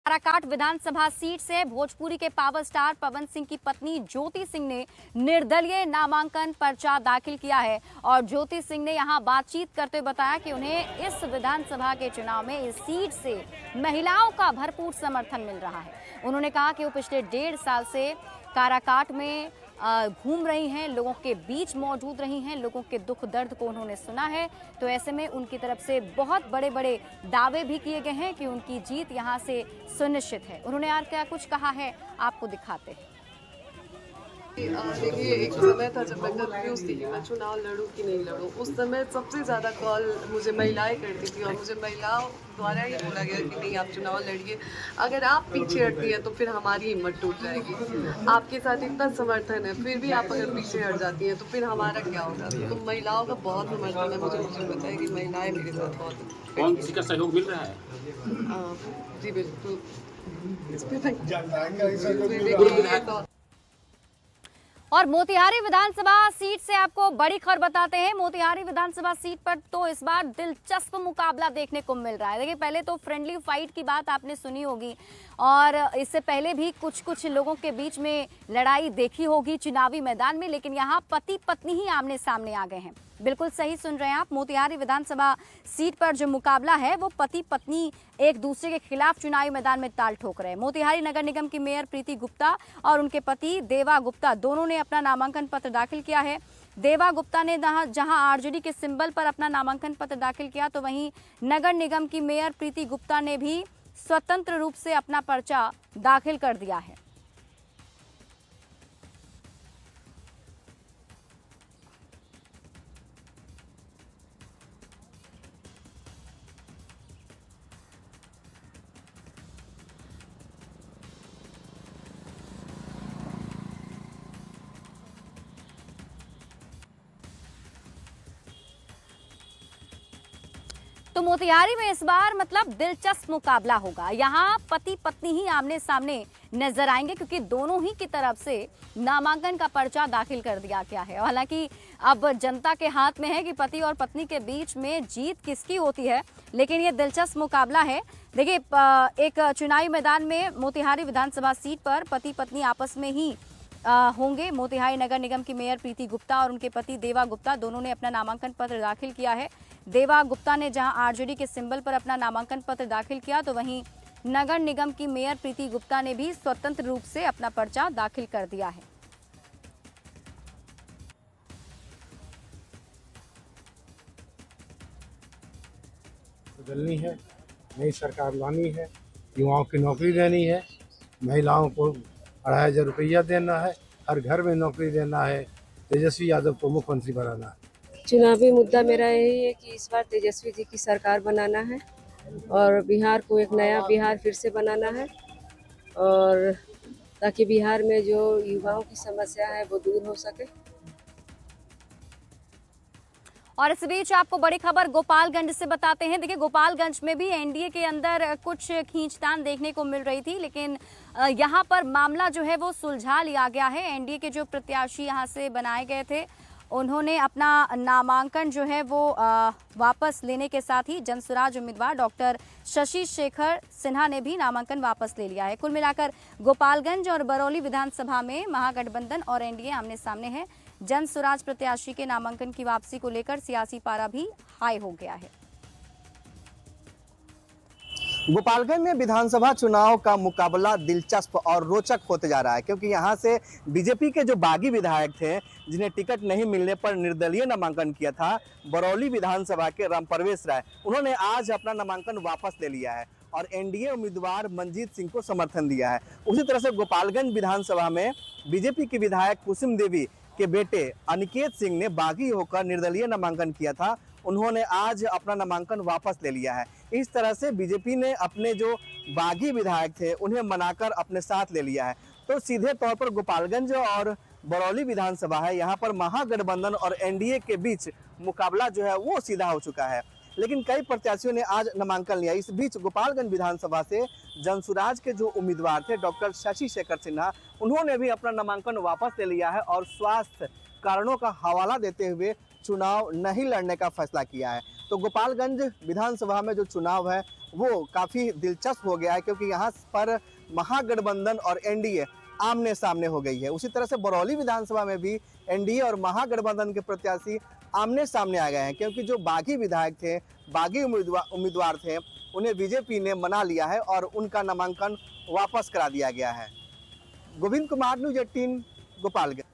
काराकाट विधानसभा seat से भोजपुरी के power star Pawan Singh की पत्नी ज्योति सिंह ने निर्दलीय नामांकन पर्चा दाखिल किया है और ज्योति सिंह ने यहां बातचीत करते हुए बताया कि उन्हें इस विधानसभा के चुनाव में इस सीट से महिलाओं का भरपूर समर्थन मिल रहा है। उन्होंने कहा कि वो पिछले 1.5 साल से काराकाट में घूम रही हैं, लोगों के बीच मौजूद रही हैं, लोगों के दुख दर्द को उन्होंने सुना है। तो ऐसे में उनकी तरफ से बहुत बड़े बड़े दावे भी किए गए हैं कि उनकी जीत यहां से सुनिश्चित है। उन्होंने और क्या कुछ कहा है आपको दिखाते हैं। देखिए, एक समय था जब मैं कंफ्यूज थी कि मैं चुनाव लड़ूं कि नहीं लड़ूं। उस समय सबसे ज़्यादा कॉल मुझे महिलाएं करती थी और मुझे महिलाओं द्वारा ही बोला गया कि नहीं, आप चुनाव लड़िए। अगर आप पीछे हटती हैं तो फिर हमारी हिम्मत टूट जाएगी। आपके साथ इतना समर्थन है, फिर भी आप अगर पीछे हट जाती हैं तो फिर हमारा क्या होगा। तो महिलाओं का बहुत समर्थन है। मुझे पता है कि महिलाएं मेरे साथ बहुत। कौन किसी का सहयोग मिल रहा है? जी बिल्कुल। और मोतिहारी विधानसभा सीट से आपको बड़ी खबर बताते हैं। मोतिहारी विधानसभा सीट पर तो इस बार दिलचस्प मुकाबला देखने को मिल रहा है। देखिए, पहले तो फ्रेंडली फाइट की बात आपने सुनी होगी और इससे पहले भी कुछ लोगों के बीच में लड़ाई देखी होगी चुनावी मैदान में, लेकिन यहाँ पति पत्नी ही आमने सामने आ गए हैं। बिल्कुल सही सुन रहे हैं आप। मोतिहारी विधानसभा सीट पर जो मुकाबला है वो पति पत्नी एक दूसरे के खिलाफ चुनावी मैदान में ताल ठोक रहे हैं। मोतिहारी नगर निगम की मेयर प्रीति गुप्ता और उनके पति देवा गुप्ता दोनों ने अपना नामांकन पत्र दाखिल किया है। देवा गुप्ता ने जहां आरजेडी के सिंबल पर अपना नामांकन पत्र दाखिल किया, तो वहीं नगर निगम की मेयर प्रीति गुप्ता ने भी स्वतंत्र रूप से अपना पर्चा दाखिल कर दिया है। तो मोतिहारी में इस बार मतलब दिलचस्प मुकाबला होगा। यहाँ पति पत्नी ही आमने सामने नजर आएंगे क्योंकि दोनों ही की तरफ से नामांकन का पर्चा दाखिल कर दिया गया है। हालांकि अब जनता के हाथ में है कि पति और पत्नी के बीच में जीत किसकी होती है, लेकिन ये दिलचस्प मुकाबला है। देखिए, एक चुनावी मैदान में मोतिहारी विधानसभा सीट पर पति पत्नी आपस में ही होंगे। मोतिहारी नगर निगम की मेयर प्रीति गुप्ता और उनके पति देवा गुप्ता दोनों ने अपना नामांकन पत्र दाखिल किया है। देवा गुप्ता ने जहां आरजेडी के सिंबल पर अपना नामांकन पत्र दाखिल किया, तो वहीं नगर निगम की मेयर प्रीति गुप्ता ने भी स्वतंत्र रूप से अपना पर्चा दाखिल कर दिया है। बदलनी है, नई सरकार लानी है, युवाओं की नौकरी देनी है, महिलाओं को 2,500 रुपया देना है, हर घर में नौकरी देना है, तेजस्वी यादव को मुख्यमंत्री बनाना है। चुनावी मुद्दा मेरा यही है कि इस बार तेजस्वी जी की सरकार बनाना है और बिहार को एक नया बिहार फिर से बनाना है, और ताकि बिहार में जो युवाओं की समस्या है वो दूर हो सके। और इस बीच आपको बड़ी खबर गोपालगंज से बताते हैं। देखिए, गोपालगंज में भी एनडीए के अंदर कुछ खींचतान देखने को मिल रही थी, लेकिन यहां पर मामला जो है वो सुलझा लिया गया है। एनडीए के जो प्रत्याशी यहां से बनाए गए थे, उन्होंने अपना नामांकन जो है वो वापस लेने के साथ ही जनसुराज उम्मीदवार डॉक्टर शशि शेखर सिन्हा ने भी नामांकन वापस ले लिया है। कुल मिलाकर गोपालगंज और बरौली विधानसभा में महागठबंधन और एनडीए आमने सामने है। जनसुराज प्रत्याशी के नामांकन की वापसी को लेकर सियासी पारा भी हाई हो गया है। गोपालगंज में विधानसभा चुनाव का मुकाबला दिलचस्प और रोचक होते जा रहा है, क्योंकि यहां से बीजेपी के जो बागी विधायक थे जिन्हें टिकट नहीं मिलने पर निर्दलीय नामांकन किया था, बरौली विधानसभा के रामप्रवेश राय, उन्होंने आज अपना नामांकन वापस ले लिया है और एनडीए उम्मीदवार मंजीत सिंह को समर्थन दिया है। उसी तरह से गोपालगंज विधानसभा में बीजेपी की विधायक कुसुम देवी के बेटे अनिकेत सिंह ने बागी होकर निर्दलीय नामांकन किया था, उन्होंने आज अपना नामांकन वापस ले लिया है। इस तरह से बीजेपी ने अपने जो बागी विधायक थे उन्हें मनाकर अपने साथ ले लिया है। तो सीधे तौर पर गोपालगंज और बरौली विधानसभा है, यहाँ पर महागठबंधन और एनडीए के बीच मुकाबला जो है वो सीधा हो चुका है, लेकिन कई प्रत्याशियों ने आज नामांकन लिया। इस बीच गोपालगंज विधानसभा से जनसुराज के जो उम्मीदवार थे डॉक्टर शशि शेखर सिन्हा, उन्होंने भी अपना नामांकन वापस ले लिया है और स्वास्थ्य कारणों का हवाला देते हुए चुनाव नहीं लड़ने का फैसला किया है। तो गोपालगंज विधानसभा में जो चुनाव है वो काफ़ी दिलचस्प हो गया है, क्योंकि यहाँ पर महागठबंधन और एनडीए आमने सामने हो गई है। उसी तरह से बरौली विधानसभा में भी एनडीए और महागठबंधन के प्रत्याशी आमने सामने आ गए हैं, क्योंकि जो बागी विधायक थे, बागी उम्मीदवार थे, उन्हें बीजेपी ने मना लिया है और उनका नामांकन वापस करा दिया गया है। गोविंद कुमार, न्यूज़ 18, गोपालगंज।